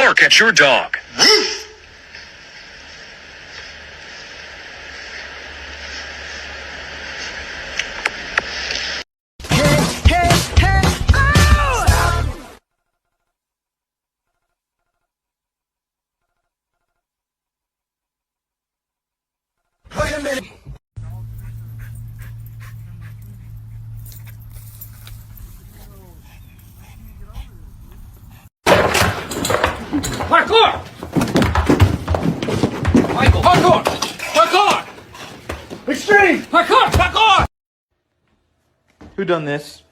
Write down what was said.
bark at your dog. Wait a minute. Parkour! Michael, parkour! Parkour! Extreme! Parkour! Parkour! Who done this?